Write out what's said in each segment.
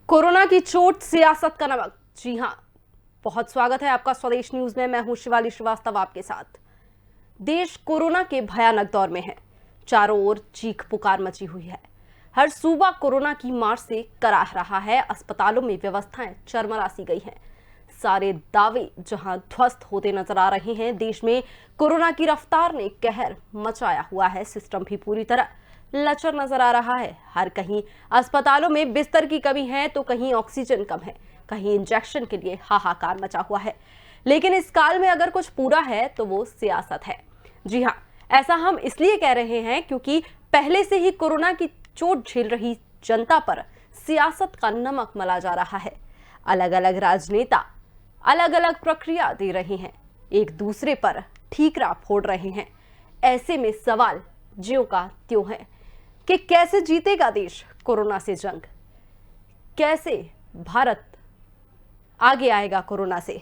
Corona की चोट सियासत का नमक। जी हां, बहुत स्वागत है आपका स्वदेश न्यूज में। मैं हूं शिवाली श्रीवास्तव आपके साथ। देश कोरोना के भयानक दौर में है। चारों ओर चीख पुकार मची हुई है। हर सूबा कोरोना की मार से कराह रहा है। अस्पतालों में व्यवस्थाएं चरमरा सी गई हैं। सारे दावे जहां ध्वस्त होते नजर आ रहे हैं, देश में कोरोना की रफ्तार ने कहर मचाया हुआ है। सिस्टम भी पूरी तरह लचर नजर आ रहा है। हर कहीं अस्पतालों में बिस्तर की कमी है तो कहीं ऑक्सीजन कम है, कहीं इंजेक्शन के लिए हाहाकार मचा हुआ है। लेकिन इस काल में अगर कुछ पूरा है तो वो सियासत है। जी हाँ, ऐसा हम इसलिए कह रहे हैं क्योंकि पहले से ही कोरोना की चोट झेल रही जनता पर सियासत का नमक मला जा रहा है। अलग अलग राजनेता अलग अलग प्रक्रिया दे रहे हैं, एक दूसरे पर ठीकरा फोड़ रहे हैं। ऐसे में सवाल ज्यों का त्यों है कि कैसे जीतेगा देश कोरोना से जंग, कैसे भारत आगे आएगा कोरोना से।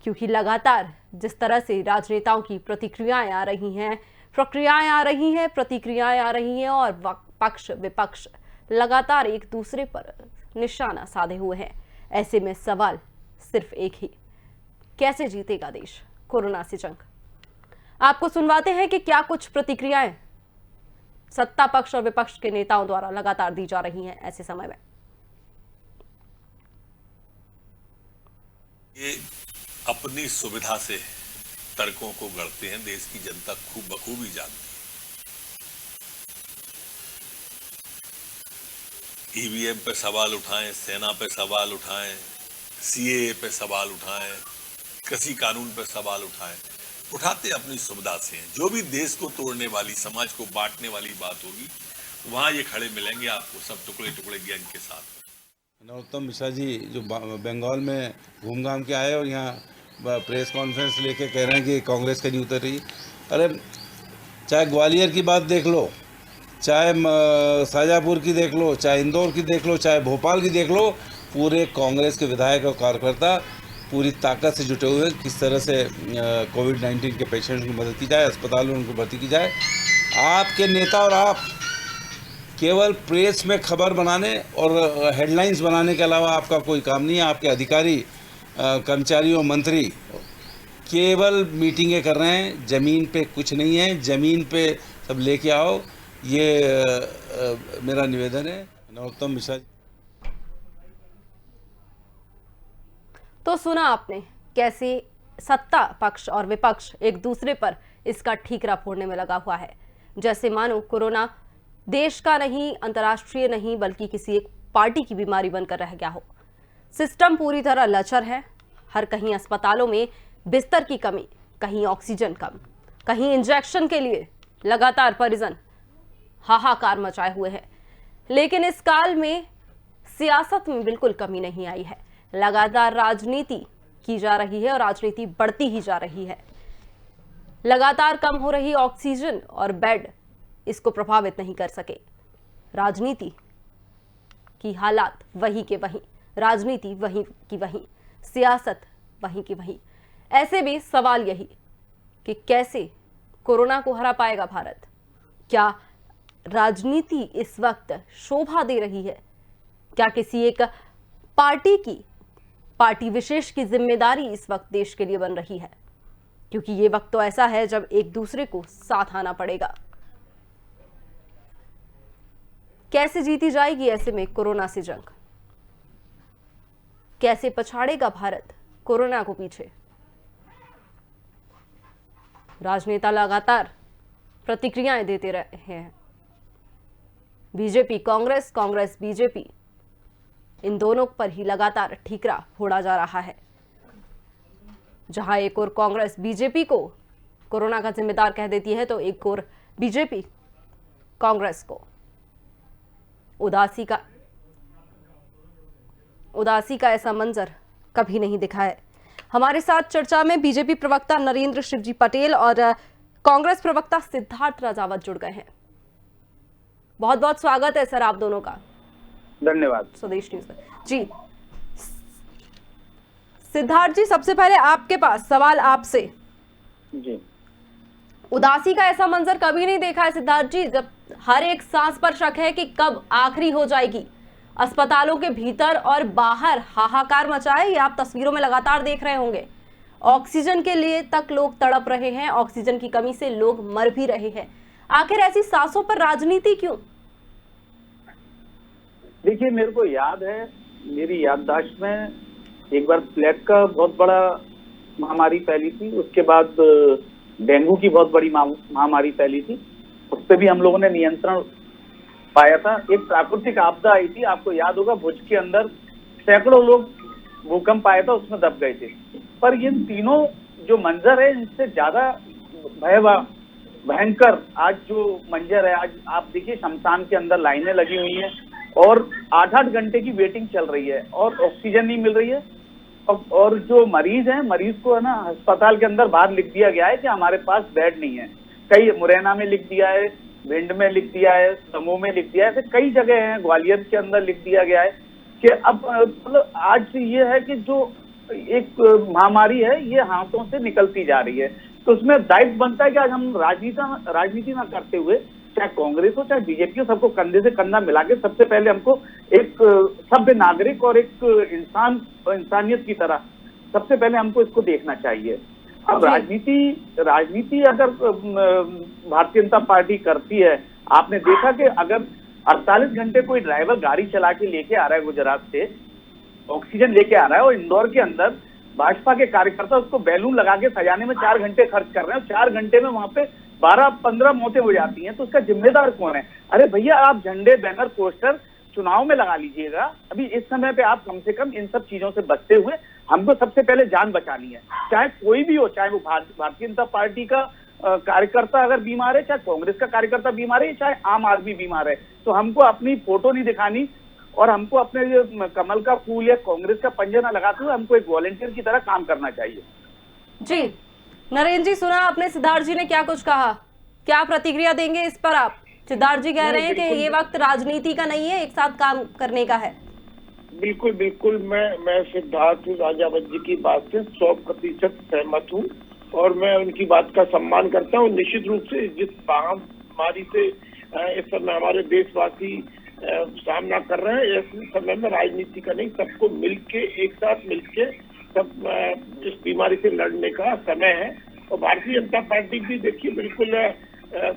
क्योंकि लगातार जिस तरह से राजनेताओं की प्रतिक्रियाएं आ रही हैं, प्रक्रियाएं आ रही हैं, प्रतिक्रियाएं आ रही हैं और पक्ष विपक्ष लगातार एक दूसरे पर निशाना साधे हुए हैं। ऐसे में सवाल सिर्फ एक ही, कैसे जीतेगा देश कोरोना से जंग। आपको सुनवाते हैं कि क्या कुछ प्रतिक्रियाएं सत्ता पक्ष और विपक्ष के नेताओं द्वारा लगातार दी जा रही हैं ऐसे समय में। ये अपनी सुविधा से तर्कों को गढ़ते हैं, देश की जनता खूब बखूबी जानती है। ईवीएम पे सवाल उठाएं, सेना पे सवाल उठाएं, सीएए पे सवाल उठाएं, कृषि कानून पे सवाल उठाएं, उठाते अपनी सुविधा से हैं। जो भी देश को तोड़ने वाली, समाज को बांटने वाली बात होगी, वहां ये खड़े मिलेंगे आपको सब टुकड़े टुकड़े गैंग के साथ। नरोत्तम मिश्रा जी जो बंगाल में घूम घाम के आए और यहाँ प्रेस कॉन्फ्रेंस लेके कह रहे हैं कि कांग्रेस कहीं उतर रही। अरे चाहे ग्वालियर की बात देख लो, चाहे शाजापुर की देख लो, चाहे इंदौर की देख लो, चाहे भोपाल की देख लो, पूरे कांग्रेस के विधायक और कार्यकर्ता पूरी ताकत से जुटे हुए हैं किस तरह से कोविड-19 के पेशेंट्स की मदद की जाए, अस्पतालों में उनको भर्ती की जाए। आपके नेता और आप केवल प्रेस में खबर बनाने और हेडलाइंस बनाने के अलावा आपका कोई काम नहीं है। आपके अधिकारी, कर्मचारी और मंत्री केवल मीटिंगें कर रहे हैं, ज़मीन पे कुछ नहीं है। ज़मीन पे सब लेके आओ, ये मेरा निवेदन है। नरोत्तम मिश्रा। तो सुना आपने कैसे सत्ता पक्ष और विपक्ष एक दूसरे पर इसका ठीकरा फोड़ने में लगा हुआ है, जैसे मानो कोरोना देश का नहीं, अंतर्राष्ट्रीय नहीं, बल्कि किसी एक पार्टी की बीमारी बनकर रह गया हो। सिस्टम पूरी तरह लचर है। हर कहीं अस्पतालों में बिस्तर की कमी, कहीं ऑक्सीजन कम, कहीं इंजेक्शन के लिए लगातार परिजन हाहाकार मचाए हुए हैं। लेकिन इस काल में सियासत में बिल्कुल कमी नहीं आई है। लगातार राजनीति की जा रही है और राजनीति बढ़ती ही जा रही है। लगातार कम हो रही ऑक्सीजन और बेड इसको प्रभावित नहीं कर सके। राजनीति की हालात वही के वही, राजनीति वही की वही, सियासत वही की वही। ऐसे में सवाल यही कि कैसे कोरोना को हरा पाएगा भारत। क्या राजनीति इस वक्त शोभा दे रही है? क्या किसी एक पार्टी विशेष की जिम्मेदारी इस वक्त देश के लिए बन रही है? क्योंकि ये वक्त तो ऐसा है जब एक दूसरे को साथ आना पड़ेगा। कैसे जीती जाएगी ऐसे में कोरोना से जंग? कैसे पछाड़ेगा भारत कोरोना को पीछे? राजनेता लगातार प्रतिक्रियाएं देते रहे हैं। बीजेपी कांग्रेस, कांग्रेस बीजेपी, इन दोनों पर ही लगातार ठीकरा फोड़ा जा रहा है। जहां एक और कांग्रेस बीजेपी को कोरोना का जिम्मेदार कह देती है तो एक और बीजेपी कांग्रेस को उदासी का ऐसा मंजर कभी नहीं दिखा है। हमारे साथ चर्चा में बीजेपी प्रवक्ता नरेंद्र शिवजी पटेल और कांग्रेस प्रवक्ता सिद्धार्थ राजावत जुड़ गए हैं। बहुत बहुत स्वागत है सर आप दोनों का। धन्यवाद। स्वदेश न्यूज में जी। सिद्धार्थ जी, सबसे पहले आपके पास सवाल आपसे जी। उदासी का ऐसा मंजर कभी नहीं देखा है सिद्धार्थ जी, जब हर एक सांस पर शक है कि कब आखिरी हो जाएगी अस्पतालों के भीतर और बाहर हाहाकार मचा है, ये आप तस्वीरों में लगातार देख रहे होंगे। ऑक्सीजन के लिए तक लोग तड़प रहे हैं, ऑक्सीजन की कमी से लोग मर भी रहे हैं। आखिर ऐसी सांसों पर राजनीति क्यों? देखिए, मेरे को याद है, मेरी याददाश्त में एक बार प्लेग का बहुत बड़ा महामारी फैली थी, उसके बाद डेंगू की बहुत बड़ी महामारी फैली थी। उस पर भी हम लोगों ने नियंत्रण पाया था। एक प्राकृतिक आपदा आई थी, आपको याद होगा, भुज के अंदर सैकड़ों लोग भूकंप आया था, उसमें दब गए थे। पर ये तीनों जो मंजर है, इनसे ज्यादा भयंकर आज जो मंजर है, आज आप देखिए शमशान के अंदर लाइनें लगी हुई हैं और 8-8 घंटे की वेटिंग चल रही है और ऑक्सीजन नहीं मिल रही है। और जो मरीज हैं, मरीज को है ना अस्पताल के अंदर बाहर लिख दिया गया है कि हमारे पास बेड नहीं है। कई मुरैना में लिख दिया है, भिंड में लिख दिया है, दमोह में लिख दिया है, ऐसे कई जगह हैं, ग्वालियर के अंदर लिख दिया गया है कि अब मतलब आज ये है कि जो एक महामारी है ये हाथों से निकलती जा रही है। तो उसमें दायित्व बनता है कि आज हम राजनीति ना करते हुए, चाहे कांग्रेस हो चाहे बीजेपी हो, सबको कंधे से कंधा मिला के सबसे पहले हमको एक सभ्य नागरिक और एक इंसानियत की तरह सबसे पहले हमको इसको देखना चाहिए। अब राजनीति अगर भारतीय जनता पार्टी करती है, आपने देखा कि अगर 48 घंटे कोई ड्राइवर गाड़ी चला के लेके आ रहा है गुजरात से, ऑक्सीजन लेके आ रहा है, और इंदौर के अंदर भाजपा के कार्यकर्ता उसको बैलून लगा के सजाने में 4 घंटे खर्च कर रहे हैं, 4 घंटे में वहां पे 12-15 मौतें हो जाती हैं, तो उसका जिम्मेदार कौन है? अरे भैया, आप झंडे, बैनर, पोस्टर चुनाव में लगा लीजिएगा। अभी इस समय पे आप कम से कम इन सब चीजों से बचते हुए हमको सबसे पहले जान बचानी है। चाहे कोई भी हो, चाहे वो भारतीय जनता पार्टी का कार्यकर्ता अगर बीमार है, चाहे कांग्रेस का कार्यकर्ता बीमार है, चाहे आम आदमी बीमार है, तो हमको अपनी फोटो नहीं दिखानी और हमको अपने कमल का फूल या कांग्रेस का पंजा ना लगाते हुए हमको एक वॉलंटियर की तरह काम करना चाहिए। जी नरेंद्र जी, सुना आपने सिद्धार्थ जी ने क्या कुछ कहा, क्या प्रतिक्रिया देंगे इस पर आप? सिद्धार्थ जी कह रहे हैं कि ये वक्त राजनीति का नहीं है, एक साथ काम करने का है। बिल्कुल बिल्कुल, मैं सिद्धार्थ राजावत जी की बात से 100% सहमत हूँ और मैं उनकी बात का सम्मान करता हूँ। निश्चित रूप से जिस महामारी से इस समय हमारे देशवासी सामना कर रहे हैं, इस समय में राजनीति का नहीं, सबको मिलके, एक साथ मिलके सब इस बीमारी से लड़ने का समय है। और भारतीय जनता पार्टी भी देखिए बिल्कुल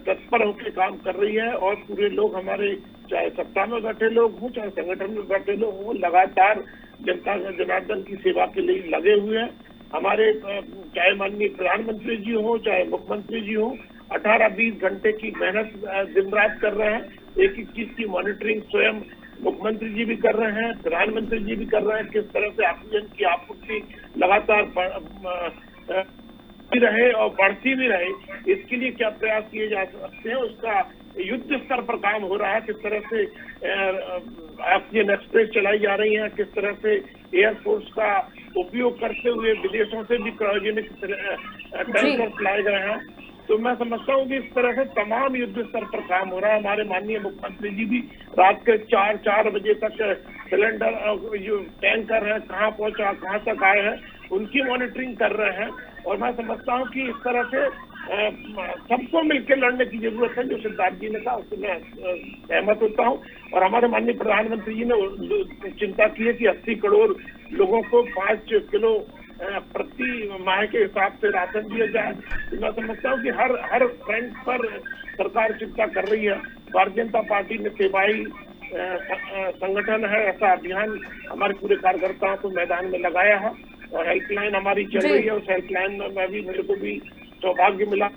तत्पर होकर काम कर रही है और पूरे लोग हमारे, चाहे सत्ता में बैठे लोग हों चाहे संगठन में बैठे लोग हों, लगातार जनता जनार्दन की सेवा के लिए लगे हुए हैं। हमारे चाहे माननीय प्रधानमंत्री जी हो चाहे मुख्यमंत्री जी हो, 18-20 घंटे की मेहनत दिन रात कर रहे हैं। एक एक चीज की मॉनिटरिंग स्वयं मुख्यमंत्री जी भी कर रहे हैं, प्रधानमंत्री जी भी कर रहे हैं। किस तरह से ऑक्सीजन की आपूर्ति लगातार रहे और बढ़ती भी रहे, इसके लिए क्या प्रयास किए जा सकते हैं, उसका युद्ध स्तर पर काम हो रहा है। किस तरह से ऑक्सीजन एक्सप्रेस चलाई जा रही है, किस तरह से एयरफोर्स का उपयोग करते हुए विदेशों से भी क्रायोजेनिक टैंकर लाए गए हैं। तो मैं समझता हूँ कि इस तरह से तमाम युद्ध स्तर पर काम हो रहा है। हमारे माननीय मुख्यमंत्री जी भी रात के 4 बजे तक सिलेंडर जो टैंकर है कहाँ पहुंचा, कहाँ तक आए हैं, उनकी मॉनिटरिंग कर रहे हैं। और मैं समझता हूँ कि इस तरह से सबको मिलकर लड़ने की जरूरत है। जो सिद्धार्थ जी ने कहा उससे मैं सहमत होता हूँ। और हमारे माननीय प्रधानमंत्री जी ने चिंता की है कि 80 करोड़ लोगों को 5 किलो प्रति माह के हिसाब से राशन दिया जाए। तो मैं समझता हूँ कि हर फ्रंट पर सरकार चिंता कर रही है। भारतीय जनता पार्टी ने सेवाई संगठन है, ऐसा अभियान हमारे पूरे कार्यकर्ताओं को मैदान में लगाया है और हेल्पलाइन हमारी चल रही है। उस हेल्पलाइन में मेरे को भी सौभाग्य मिला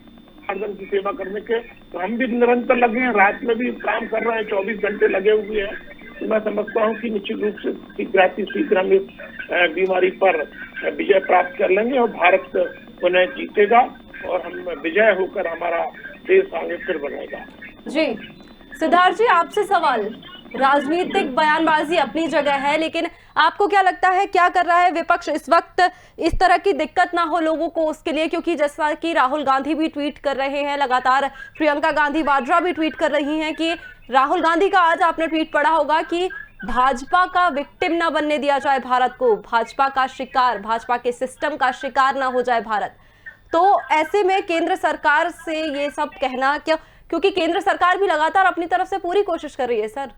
जन की सेवा करने के, तो हम भी निरंतर लगे हैं, रात में भी काम कर रहे हैं, 24 घंटे लगे हुए हैं। तो मैं समझता हूँ कि निश्चित रूप से शीघ्र हम इस बीमारी पर विजय प्राप्त कर लेंगे और भारत पुनः जीतेगा और हम विजय होकर हमारा देश आगे फिर बढ़ेगा। जी सिद्धार्थ जी, आपसे सवाल, राजनीतिक बयानबाजी अपनी जगह है, लेकिन आपको क्या लगता है क्या कर रहा है विपक्ष इस वक्त इस तरह की दिक्कत ना हो लोगों को उसके लिए? क्योंकि जैसा कि राहुल गांधी भी ट्वीट कर रहे हैं लगातार, प्रियंका गांधी वाड्रा भी ट्वीट कर रही हैं कि राहुल गांधी का आज आपने ट्वीट पढ़ा होगा कि भाजपा का विक्टिम ना बनने दिया जाए भारत को, भाजपा का शिकार, भाजपा के सिस्टम का शिकार ना हो जाए भारत। तो ऐसे में केंद्र सरकार से ये सब कहना क्या, क्योंकि केंद्र सरकार भी लगातार अपनी तरफ से पूरी कोशिश कर रही है सर।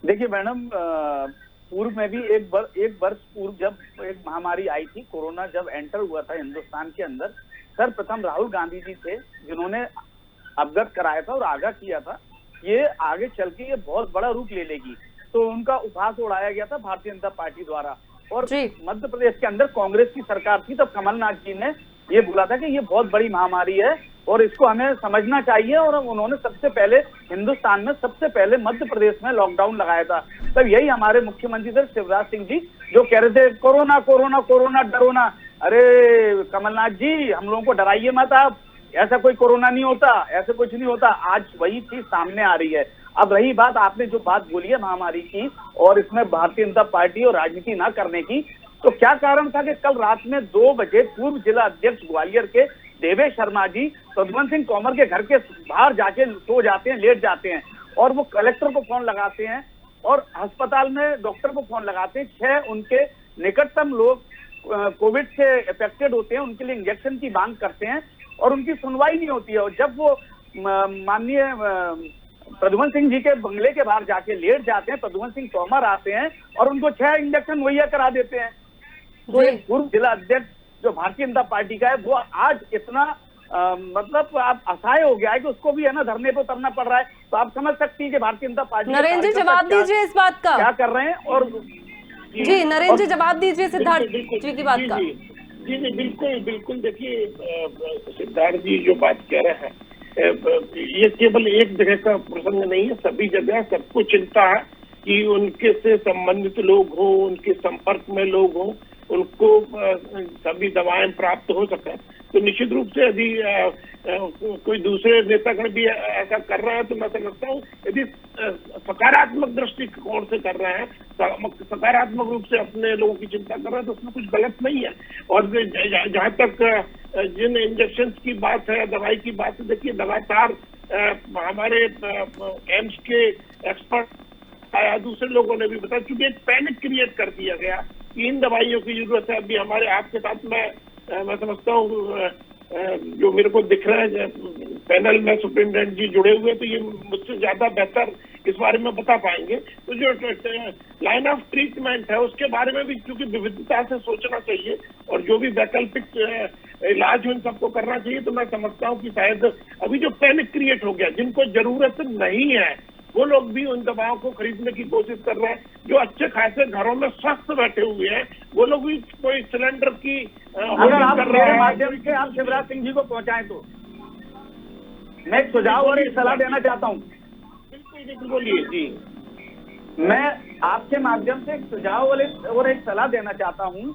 देखिए मैडम, पूर्व में भी एक वर्ष पूर्व जब एक महामारी आई थी, कोरोना जब एंटर हुआ था हिंदुस्तान के अंदर, सर्वप्रथम राहुल गांधी जी थे जिन्होंने अवगत कराया था और आगाह किया था ये आगे चल के ये बहुत बड़ा रूप ले लेगी। तो उनका उपहास उड़ाया गया था भारतीय जनता पार्टी द्वारा। और मध्य प्रदेश के अंदर कांग्रेस की सरकार थी, तब कमलनाथ जी ने ये बोला था कि ये बहुत बड़ी महामारी है और इसको हमें समझना चाहिए। और उन्होंने सबसे पहले हिंदुस्तान में सबसे पहले मध्य प्रदेश में लॉकडाउन लगाया था। तब यही हमारे मुख्यमंत्री थे शिवराज सिंह जी, जो कह रहे थे कोरोना कोरोना कोरोना डरो ना। अरे कमलनाथ जी, हम लोगों को डराइए मत आप, ऐसा कोई कोरोना नहीं होता, ऐसा कुछ नहीं होता। आज वही चीज सामने आ रही है। अब रही बात, आपने जो बात बोली है महामारी की और इसमें भारतीय जनता पार्टी और राजनीति ना करने की, तो क्या कारण था कि कल रात में 2 बजे पूर्व जिला अध्यक्ष ग्वालियर के देवेश शर्मा जी प्रद्युमन सिंह तोमर के घर के बाहर जाके सो जाते हैं, लेट जाते हैं और वो कलेक्टर को फोन लगाते हैं और अस्पताल में डॉक्टर को फोन लगाते हैं। 6 उनके निकटतम लोग कोविड से अफेक्टेड होते हैं, उनके लिए इंजेक्शन की मांग करते हैं और उनकी सुनवाई नहीं होती है। और जब वो माननीय प्रद्युमन सिंह जी के बंगले के बाहर जाके लेट जाते हैं, प्रद्युमन सिंह तोमर आते हैं और उनको 6 इंजेक्शन मुहैया करा देते हैं। तो एक पूर्व जिला अध्यक्ष जो भारतीय जनता पार्टी का है, वो आज इतना मतलब आप असहाय हो गया है कि उसको भी है ना धरने पे उतरना पड़ रहा है। तो आप समझ सकती है कि भारतीय जनता पार्टी नरेंद्र जी जवाब दीजिए इस बात का, क्या कर रहे हैं। और जी नरेंद्र जी जवाब दीजिए सिद्धार्थ जी की बात का। जी बिल्कुल बिल्कुल। देखिए सिद्धार्थ जी जो बात कह रहे हैं, ये केवल एक जगह का प्रसंग नहीं है, सभी जगह सबको चिंता है कि उनके से संबंधित लोग हों, उनके संपर्क में लोग हों, उनको सभी दवाएं प्राप्त हो सके। तो निश्चित रूप से यदि कोई दूसरे नेतागण भी ऐसा कर रहे हैं तो मैं समझता हूँ यदि सकारात्मक दृष्टिकोण से कर रहे हैं, सकारात्मक रूप से अपने लोगों की चिंता कर रहे हैं, तो उसमें कुछ गलत नहीं है। और जहाँ तक जिन इंजेक्शन की बात है, दवाई की बात है, देखिए लगातार हमारे एम्स के एक्सपर्ट आया, दूसरे लोगों ने भी बताया, क्योंकि एक पैनिक क्रिएट कर दिया गया। 3 दवाइयों की जरूरत है। अभी हमारे आपके साथ मैं समझता हूँ जो मेरे को दिख रहा है पैनल में सुप्रिंटेंडेंट जी जुड़े हुए, तो ये मुझसे ज्यादा बेहतर इस बारे में बता पाएंगे। तो जो लाइन ऑफ ट्रीटमेंट है उसके बारे में भी क्योंकि विविधता से सोचना चाहिए और जो भी वैकल्पिक इलाज उन सबको करना चाहिए। तो मैं समझता हूँ कि शायद अभी जो पैनिक क्रिएट हो गया, जिनको जरूरत नहीं है वो लोग भी उन दवाओं को खरीदने की कोशिश कर रहे हैं। जो अच्छे खासे घरों में स्वस्थ बैठे हुए हैं वो लोग भी कोई सिलेंडर की अगर आप मेरे माध्यम से आप शिवराज सिंह जी को पहुंचाएं तो मैं एक सुझाव और एक सलाह देना चाहता हूं। बिल्कुल बोलिए जी। मैं आपके माध्यम से एक सुझाव और एक सलाह देना चाहता हूं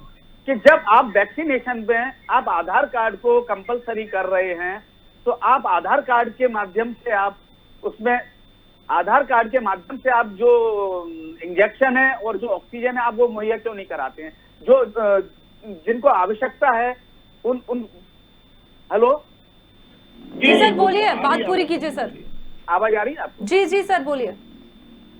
कि जब आप वैक्सीनेशन में आप आधार कार्ड को कंपलसरी कर रहे हैं, तो आप आधार कार्ड के माध्यम से आप उसमें आधार कार्ड के माध्यम से आप जो इंजेक्शन है और जो ऑक्सीजन है आप वो मुहैया क्यों नहीं कराते हैं? जो जिनको आवश्यकता है उन हेलो जी सर बोलिए, बात पूरी कीजिए सर। आवाज आ रही है आपको? जी जी सर बोलिए।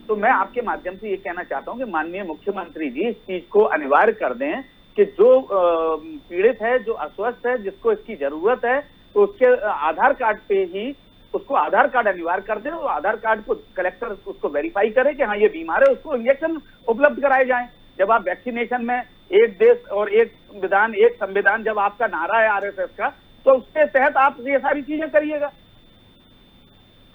तो मैं आपके माध्यम से ये कहना चाहता हूं कि माननीय मुख्यमंत्री जी इस चीज को अनिवार्य कर दें कि जो पीड़ित है, जो अस्वस्थ है, जिसको इसकी जरूरत है, तो उसके आधार कार्ड पे ही उसको आधार कार्ड अनिवार्य कर दें और आधार कार्ड को कलेक्टर उसको वेरीफाई करे कि हाँ ये बीमार है, उसको इंजेक्शन उपलब्ध कराए जाएं। जब आप वैक्सीनेशन में एक देश और एक विधान एक संविधान जब आपका नारा है आरएसएस का, तो उसके तहत आप ये सारी चीजें करिएगा।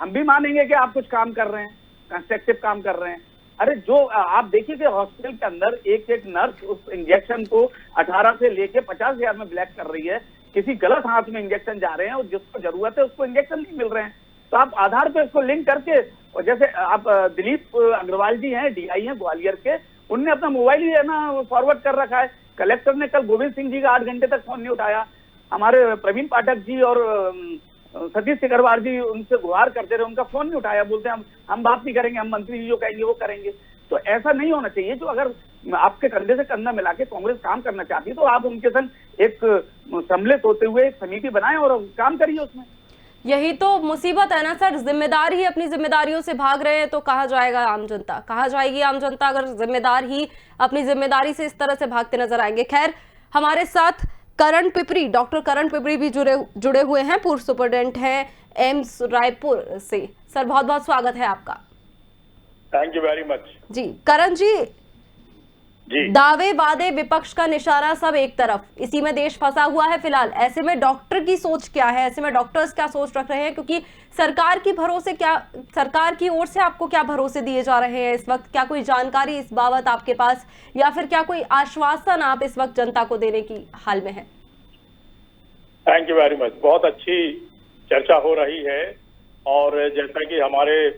हम भी मानेंगे कि आप कुछ काम कर रहे हैं, कंस्ट्रक्टिव काम कर रहे हैं। अरे जो आप देखिए कि हॉस्पिटल के अंदर एक नर्स उस इंजेक्शन को 18 से लेके 50,000 में ब्लैक कर रही है। किसी गलत हाथ में इंजेक्शन जा रहे हैं और जिसको जरूरत है उसको इंजेक्शन नहीं मिल रहे हैं। तो आप आधार पे इसको लिंक करके, और जैसे आप दिलीप अग्रवाल जी हैं, डीआई हैं ग्वालियर के, उनने अपना मोबाइल ही है ना फॉरवर्ड कर रखा है। कलेक्टर ने कल गोविंद सिंह जी का 8 घंटे तक फोन नहीं उठाया। हमारे प्रवीण पाठक जी और सतीश सिकरवार जी उनसे गुहार करते रहे, उनका फोन नहीं उठाया। बोलते हैं हम बात नहीं करेंगे, हम मंत्री जी जो कहेंगे वो करेंगे। तो ऐसा नहीं होना चाहिए। जो अगर आपके कंधे से कंधा मिला के कांग्रेस काम करना चाहती है तो आप उनके संग एक सम्मिलित होते हुए एक समिति बनाएं और काम करिए उसमें। यही तो मुसीबत है ना सर, जिम्मेदार ही अपनी जिम्मेदारियों से भाग रहे हैं तो कहा जाएगा आम जनता, कहा जाएगी आम जनता अगर जिम्मेदार ही अपनी जिम्मेदारी से इस तरह से भागते नजर आएंगे। खैर हमारे साथ करण पिपरी, डॉक्टर करण पिपरी भी जुड़े हुए हैं, पूर्व सुपरिटेंडेंट हैं एम्स रायपुर से। सर बहुत बहुत स्वागत है आपका। Thank you very much. जी करण जी, जी दावे वादे विपक्ष का निशाना सब एक तरफ, इसी में देश फंसा हुआ है फिलहाल। ऐसे में डॉक्टर की सोच क्या है, ऐसे में डॉक्टर्स क्या सोच रख रहे हैं, क्योंकि सरकार की ओर से आपको क्या भरोसे दिए जा रहे हैं इस वक्त? क्या कोई जानकारी इस बाबत आपके पास, या फिर क्या कोई आश्वासन आप इस वक्त जनता को देने की हाल में है? Thank you very much. बहुत अच्छी चर्चा हो रही है और जैसा कि हमारे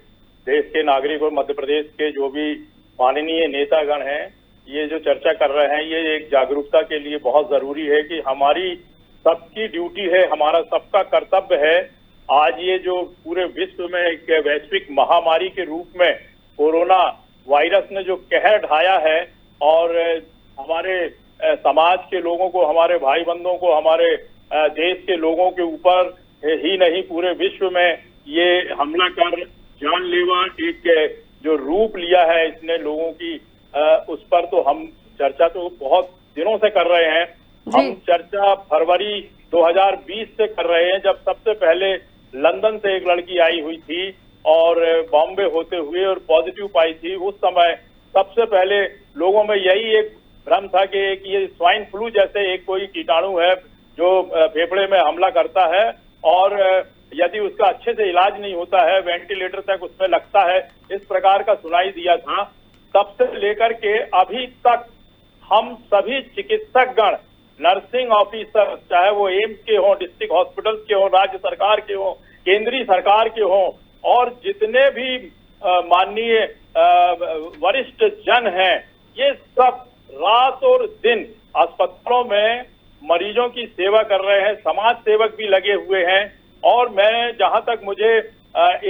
देश के नागरिक और मध्य प्रदेश के जो भी माननीय नेतागण हैं ये जो चर्चा कर रहे हैं, ये एक जागरूकता के लिए बहुत जरूरी है कि हमारी सबकी ड्यूटी है, हमारा सबका कर्तव्य है। आज ये जो पूरे विश्व में एक वैश्विक महामारी के रूप में कोरोना वायरस ने जो कहर ढाया है और हमारे समाज के लोगों को, हमारे भाई बंधुओं को, हमारे देश के लोगों के ऊपर ही नहीं पूरे विश्व में ये हमला कर जानलेवा एक जो रूप लिया है इसने लोगों की, उस पर तो हम चर्चा तो बहुत दिनों से कर रहे हैं। हम चर्चा फरवरी 2020 से कर रहे हैं, जब सबसे पहले लंदन से एक लड़की आई हुई थी और बॉम्बे होते हुए और पॉजिटिव पाई थी। उस समय सबसे पहले लोगों में यही एक भ्रम था कि एक ये स्वाइन फ्लू जैसे एक कोई कीटाणु है जो फेफड़े में हमला करता है और यदि उसका अच्छे से इलाज नहीं होता है, वेंटिलेटर तक उसमें लगता है, इस प्रकार का सुनाई दिया था। तब से लेकर के अभी तक हम सभी चिकित्सकगण, नर्सिंग ऑफिसर, चाहे वो एम्स के हों, डिस्ट्रिक्ट हॉस्पिटल्स के हों, राज्य सरकार के हों, केंद्रीय सरकार के हों, और जितने भी माननीय वरिष्ठ जन हैं, ये सब रात और दिन अस्पतालों में मरीजों की सेवा कर रहे हैं। समाज सेवक भी लगे हुए हैं और मैं जहां तक मुझे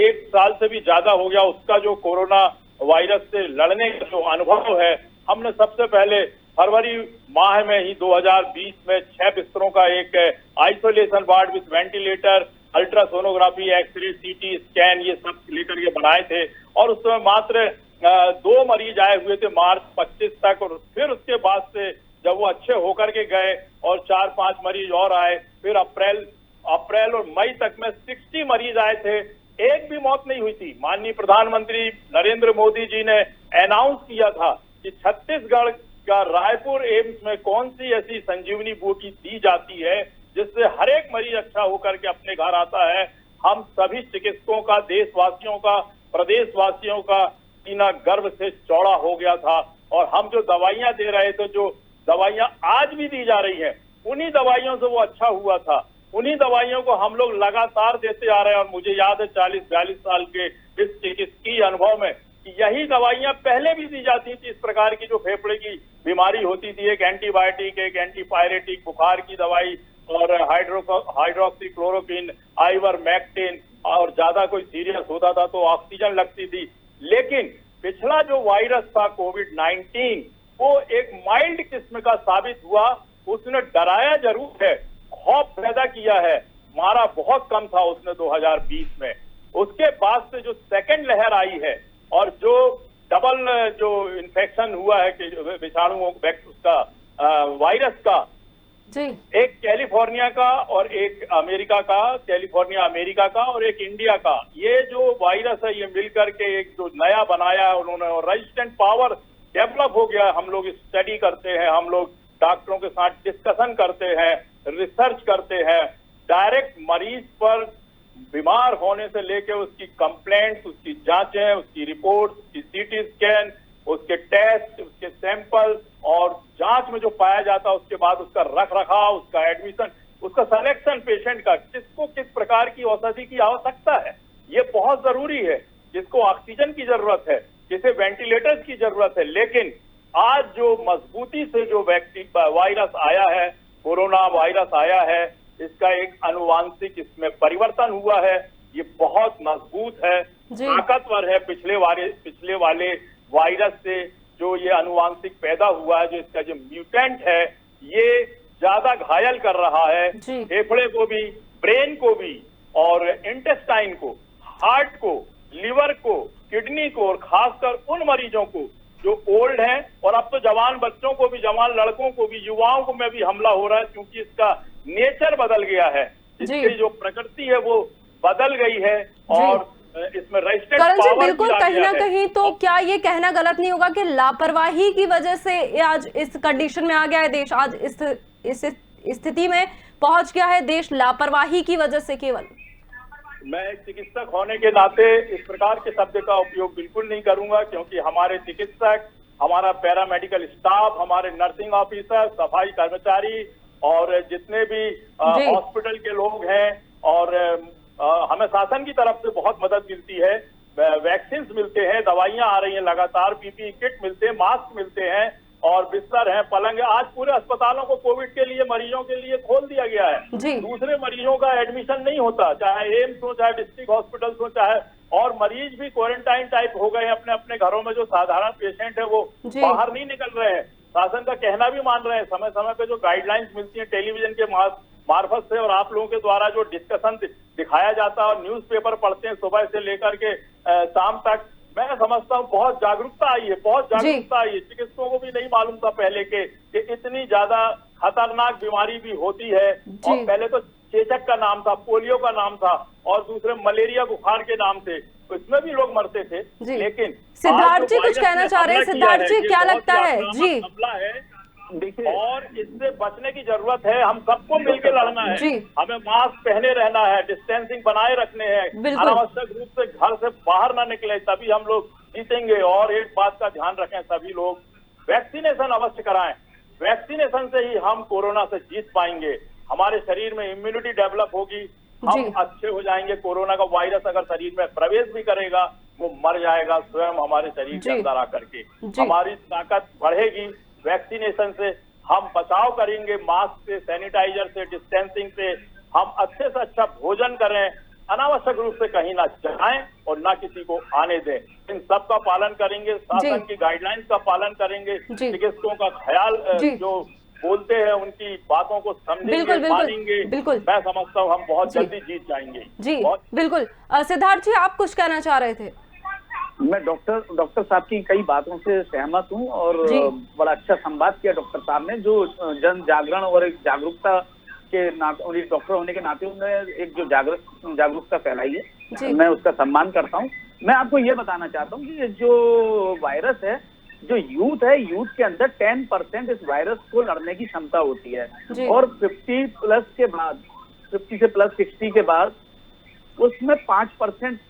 1 साल से भी ज्यादा हो गया उसका जो कोरोना वायरस से लड़ने का जो अनुभव है, हमने सबसे पहले फरवरी माह में ही 2020 में 6 बिस्तरों का एक isolation ward with ventilator, ultrasonography, x ray, CT scan, ये सब लेकर के बनाए थे और उस समय मात्र 2 मरीज आए हुए थे मार्च 25 तक। और फिर उसके बाद से जब वो अच्छे होकर के गए और 4-5 मरीज और आए, फिर अप्रैल और मई तक में 60 मरीज आए थे, एक भी मौत नहीं हुई थी। माननीय प्रधानमंत्री नरेंद्र मोदी जी ने अनाउंस किया था कि छत्तीसगढ़ का रायपुर एम्स में कौन सी ऐसी संजीवनी बूटी दी जाती है जिससे हर एक मरीज अच्छा होकर के अपने घर आता है। हम सभी चिकित्सकों का, देशवासियों का, प्रदेशवासियों का सीना गर्व से चौड़ा हो गया था और हम जो दवाइयां दे रहे थे, जो दवाइयां आज भी दी जा रही हैं, उन्हीं दवाइयों से वो अच्छा हुआ था। उन्हीं दवाइयों को हम लोग लगातार देते आ रहे हैं और मुझे याद है 40-42 साल के इस चिकित्सकीय अनुभव में कि यही दवाइयां पहले भी दी जाती थी। इस प्रकार की जो फेफड़े की बीमारी होती थी, एक एंटीबायोटिक, एक एंटीपायरेटिक, बुखार की दवाई और हाइड्रोक्सी क्लोरोक्विन, आइवरमेक्टिन, और ज्यादा कोई सीरियस होता था तो ऑक्सीजन लगती थी। लेकिन पिछला जो वायरस था कोविड-19, वो एक माइल्ड किस्म का साबित हुआ। उसने डराया जरूर है, खौफ पैदा किया है, मारा बहुत कम था उसने 2020 में। उसके बाद से जो सेकंड लहर आई है और जो डबल जो इन्फेक्शन हुआ है कि विषाणुओं उसका वायरस का, जी, एक कैलिफोर्निया का और एक अमेरिका का, कैलिफोर्निया अमेरिका का और एक इंडिया का, ये जो वायरस है ये मिलकर के एक जो नया बनाया है उन्होंने, और रेजिस्टेंट पावर डेवलप हो गया। हम लोग स्टडी करते हैं, हम लोग डॉक्टरों के साथ डिस्कशन करते हैं, रिसर्च करते हैं, डायरेक्ट मरीज पर बीमार होने से लेके उसकी कंप्लेंट्स, उसकी जांचें, उसकी रिपोर्ट, उसकी सीटी स्कैन, उसके टेस्ट, उसके सैंपल और जांच में जो पाया जाता है उसके बाद उसका रख रखाव, उसका एडमिशन, उसका सिलेक्शन पेशेंट का, किसको किस प्रकार की औषधि की आवश्यकता है, ये बहुत जरूरी है। जिसको ऑक्सीजन की जरूरत है, जिसे वेंटिलेटर्स की जरूरत है। लेकिन आज जो मजबूती से जो वायरस आया है, कोरोना वायरस आया है, इसका एक अनुवांशिक इसमें परिवर्तन हुआ है। ये बहुत मजबूत है, ताकतवर है। पिछले वाले वायरस से जो ये अनुवांशिक पैदा हुआ है, जो इसका जो म्यूटेंट है, ये ज्यादा घायल कर रहा है फेफड़े को भी, ब्रेन को भी, और इंटेस्टाइन को, हार्ट को, लिवर को, किडनी को, और खासकर उन मरीजों को जो ओल्ड हैं, और अब तो जवान बच्चों को भी, जवान लड़कों को भी, युवाओं को में भी हमला हो रहा है, क्योंकि इसका नेचर बदल गया है, इसकी जो प्रकृति है वो बदल गई है। और इसमें रजिस्टर्ड करण जी, पावर बिल्कुल, दिया कहीं गया ना है। कहीं तो क्या ये कहना गलत नहीं होगा कि लापरवाही की वजह से ये आज इस कंडीशन में आ गया है देश, आज इस स्थिति में पहुंच गया है देश लापरवाही की वजह से केवल? मैं एक चिकित्सक होने के नाते इस प्रकार के शब्द का उपयोग बिल्कुल नहीं करूंगा, क्योंकि हमारे चिकित्सक, हमारा पैरामेडिकल स्टाफ, हमारे नर्सिंग ऑफिसर, सफाई कर्मचारी और जितने भी हॉस्पिटल के लोग हैं, और हमें शासन की तरफ से बहुत मदद मिलती है। वैक्सीन मिलते हैं, दवाइयां आ रही हैं लगातार, पीपीई किट मिलते हैं, मास्क मिलते हैं और बिस्तर है, पलंग है। आज पूरे अस्पतालों को कोविड के लिए, मरीजों के लिए खोल दिया गया है। जी। दूसरे मरीजों का एडमिशन नहीं होता, चाहे एम्स हो, चाहे डिस्ट्रिक्ट हॉस्पिटल्स हो, चाहे, और मरीज भी क्वारंटाइन टाइप हो गए हैं अपने अपने घरों में। जो साधारण पेशेंट है वो बाहर नहीं निकल रहे हैं, शासन का कहना भी मान रहे हैं। समय समय पे जो गाइडलाइंस मिलती है टेलीविजन के मार्फत से और आप लोगों के द्वारा जो डिस्कशन दिखाया जाता है और न्यूज़पेपर पढ़ते हैं सुबह से लेकर के शाम तक, मैं समझता हूँ बहुत जागरूकता आई है, बहुत जागरूकता आई है। चिकित्सकों को भी नहीं मालूम था पहले के कि इतनी ज्यादा खतरनाक बीमारी भी होती है। और पहले तो चेचक का नाम था, पोलियो का नाम था और दूसरे मलेरिया बुखार के नाम से, तो इसमें भी लोग मरते थे। लेकिन सिद्धार्थ जी कुछ कहना चाह रहे हैं, सिद्धार्थ जी क्या लगता है? जी, हमला है देखिए, और इससे बचने की जरूरत है। हम सबको मिलकर लड़ना है। हमें मास्क पहने रहना है, डिस्टेंसिंग बनाए रखने हैं, अनावश्यक रूप से घर से बाहर ना निकले, तभी हम लोग जीतेंगे। और एक बात का ध्यान रखें, सभी लोग वैक्सीनेशन अवश्य कराएं। वैक्सीनेशन से ही हम कोरोना से जीत पाएंगे, हमारे शरीर में इम्यूनिटी डेवलप होगी, हम अच्छे हो जाएंगे। कोरोना का वायरस अगर शरीर में प्रवेश भी करेगा वो मर जाएगा स्वयं हमारे शरीर के अंदर आकर के। हमारी ताकत बढ़ेगी वैक्सीनेशन से, हम बचाव करेंगे मास्क से, सैनिटाइजर से, डिस्टेंसिंग से। हम अच्छे से अच्छा भोजन करें, अनावश्यक रूप से कहीं ना जाएं और ना किसी को आने दें। इन सब का पालन करेंगे, शासन की गाइडलाइंस का पालन करेंगे, चिकित्सकों का ख्याल जो बोलते हैं उनकी बातों को समझेंगे, मानेंगे। मैं समझता हूँ हम बहुत जल्दी जीत जाएंगे। जी बिल्कुल। सिद्धार्थ जी, आप कुछ कहना चाह रहे थे? मैं डॉक्टर साहब की कई बातों से सहमत हूं और बड़ा अच्छा संवाद किया डॉक्टर साहब ने, जो जन जागरण और एक जागरूकता के नाते, डॉक्टर होने के नाते उन्होंने एक जो जागरूकता फैलाई है, मैं उसका सम्मान करता हूं। मैं आपको ये बताना चाहता हूं कि ये जो वायरस है, जो यूथ है, यूथ के अंदर 10% इस वायरस को लड़ने की क्षमता होती है और 50 प्लस के बाद, 50 से प्लस 60 के बाद उसमें 5%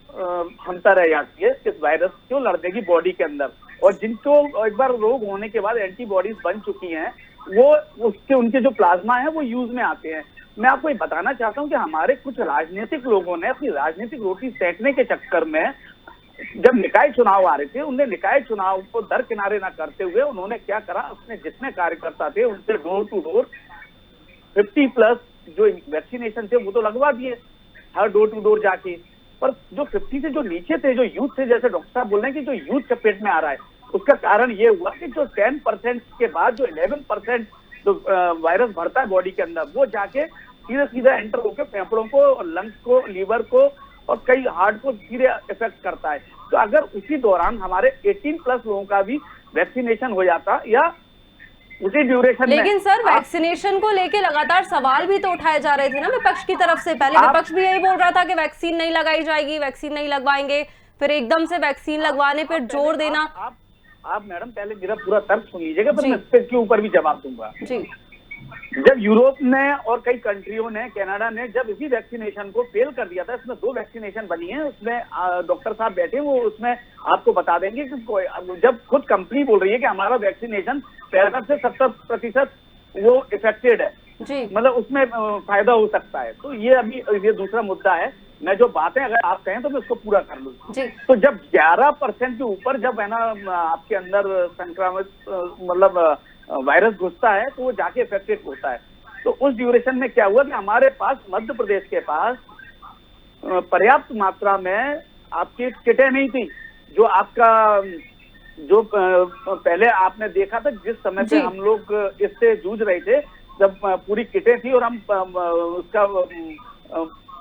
क्षमता रह जाती है इस वायरस को लड़ने की बॉडी के अंदर। और जिनको एक बार रोग होने के बाद एंटीबॉडीज बन चुकी हैं, वो उनके जो प्लाज्मा है वो यूज में आते हैं। मैं आपको ये बताना चाहता हूँ कि हमारे कुछ राजनीतिक लोगों ने अपनी राजनीतिक रोटी सेकने के चक्कर में, जब निकाय चुनाव आ रहे थे, उन्हें निकाय चुनाव को दरकिनारे ना करते हुए उन्होंने क्या करा, अपने जितने कार्यकर्ता थे उनसे डोर टू डोर 50 प्लस जो वैक्सीनेशन थे वो तो लगवा दिए हर डोर टू डोर जाके। पर जो 50 से जो नीचे थे, जो यूथ थे, जैसे डॉक्टर साहब बोल रहे हैं कि जो यूथ चपेट में आ रहा है, उसका कारण ये हुआ कि जो 10% के बाद जो 11% जो वायरस बढ़ता है बॉडी के अंदर, वो जाके सीधे सीधे एंटर होकर फेफड़ों को, लंग्स को, लीवर को और कई हार्ट को सीधे इफेक्ट करता है। तो अगर उसी दौरान हमारे 18 प्लस लोगों का भी वैक्सीनेशन हो जाता या उसी ड्यूरेशन में। लेकिन सर, वैक्सीनेशन को लेके लगातार सवाल भी तो उठाए जा रहे थे ना विपक्ष की तरफ से। पहले विपक्ष भी यही बोल रहा था कि वैक्सीन नहीं लगाई जाएगी, वैक्सीन नहीं लगवाएंगे, फिर एकदम से वैक्सीन लगवाने पर जोर देना। आप मैडम पहले मेरा पूरा तर्क सुन लीजिएगा, फिर मैं इसके ऊपर भी जवाब दूंगा। जी, जब यूरोप ने और कई कंट्रियों ने, कनाडा ने जब इसी वैक्सीनेशन को फेल कर दिया था, इसमें 2 वैक्सीनेशन बनी है, उसमें डॉक्टर साहब बैठे, वो उसमें आपको बता देंगे कि जब खुद कंपनी बोल रही है कि हमारा वैक्सीनेशन 65 से 70% वो इफेक्टेड है, मतलब उसमें फायदा हो सकता है। तो ये अभी ये दूसरा मुद्दा है। मैं जो बातें अगर आप कहें तो मैं उसको पूरा कर लूँ। तो जब 11% के ऊपर जब है ना आपके अंदर संक्रामक मतलब वायरस घुसता है तो वो जाके इफेक्टेड होता है। तो उस ड्यूरेशन में क्या हुआ कि हमारे पास, मध्य प्रदेश के पास पर्याप्त मात्रा में आपकी किटें नहीं थी। जो आपका जो पहले आपने देखा था, जिस समय पे हम लोग इससे जूझ रहे थे, जब पूरी किटें थी और हम उसका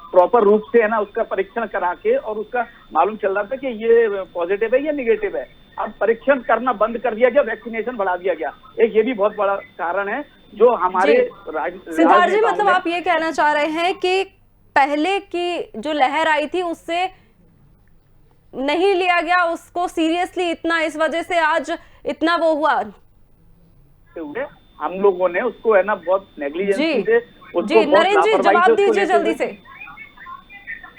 प्रॉपर रूप से है ना उसका परीक्षण करा के और उसका मालूम चल रहा था कि ये पॉजिटिव है या निगेटिव है। अब परीक्षण करना बंद कर दिया गया, वैक्सीनेशन बढ़ा दिया गया। एक ये भी बहुत बड़ा कारण है जो हमारे सिद्धार्थ जी, मतलब आप ये कहना चाह रहे हैं कि पहले की जो लहर आई थी उससे नहीं लिया गया उसको सीरियसली इतना, इस वजह से आज इतना वो हुआ। हम लोगों ने उसको है ना बहुत नेग्लिजेंसी से, जी नरेंद्र जी जवाब दीजिए जल्दी से।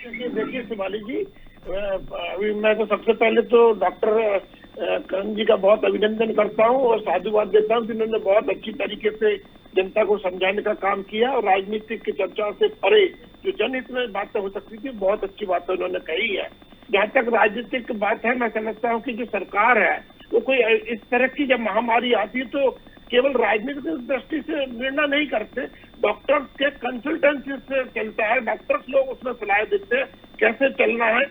देखिए शिवाली जी, अभी मैं तो सबसे पहले तो डॉक्टर करण जी का बहुत अभिनंदन करता हूं और साधुवाद देता हूं कि उन्होंने बहुत अच्छी तरीके से जनता को समझाने का काम किया और राजनीतिक की चर्चा से परे जो जनहित में बातें हो सकती थी बहुत अच्छी बातें उन्होंने कही है। जहाँ तक राजनीतिक बात है, मैं समझता हूँ कि जो सरकार है वो कोई इस तरह की जब महामारी आती है तो केवल राजनीतिक दृष्टि से निर्णय नहीं करते, डॉक्टर्स के कंसल्टेंसी से चलता है। डॉक्टर्स लोग उसमें सलाह देते हैं कैसे चलना है,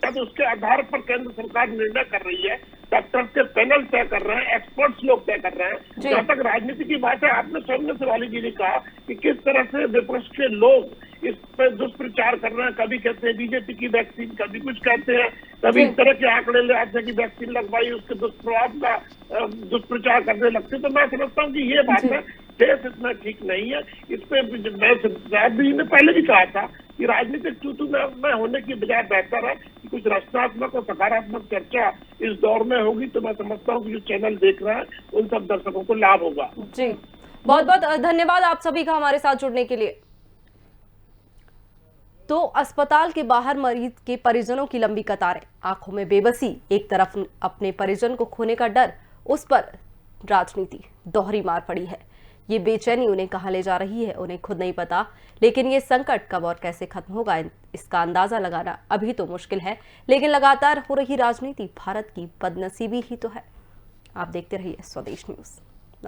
तब उसके आधार पर केंद्र सरकार निर्णय कर रही है। डॉक्टर्स के पैनल तय कर रहे हैं, एक्सपर्ट्स लोग तय कर रहे हैं। जहाँ तक राजनीति की बात है, आपने सामने शिवाली जी ने कहा कि किस तरह से विपक्ष के लोग इस पर दुष्प्रचार कर रहे हैं। कभी कहते हैं बीजेपी की वैक्सीन, कभी कुछ कहते हैं, कभी इस तरह के आंकड़े ले आते हैं कि वैक्सीन लगवाई उसके दुष्प्रभाव का दुष्प्रचार करने लगते। तो मैं समझता हूँ कि ये बात है देश इतना ठीक नहीं है। इस पे मैं ने पहले भी कहा था कि राजनीतिक तू में होने की बजाय बेहतर है कि कुछ रचनात्मक और सकारात्मक चर्चा इस दौर में होगी। तो मैं समझता हूँ कि जो चैनल देख रहा है उन सब दर्शकों को लाभ होगा। जी बहुत बहुत धन्यवाद आप सभी का हमारे साथ जुड़ने के लिए। तो अस्पताल के बाहर मरीज के परिजनों की लंबी कतारें, आंखों में बेबसी, एक तरफ अपने परिजन को खोने का डर, उस पर राजनीति दोहरी मार पड़ी है। ये बेचैनी उन्हें कहां ले जा रही है उन्हें खुद नहीं पता, लेकिन ये संकट कब और कैसे खत्म होगा इसका अंदाजा लगाना अभी तो मुश्किल है। लेकिन लगातार हो रही राजनीति भारत की बदनसीबी ही तो है। आप देखते रहिए स्वदेश न्यूज।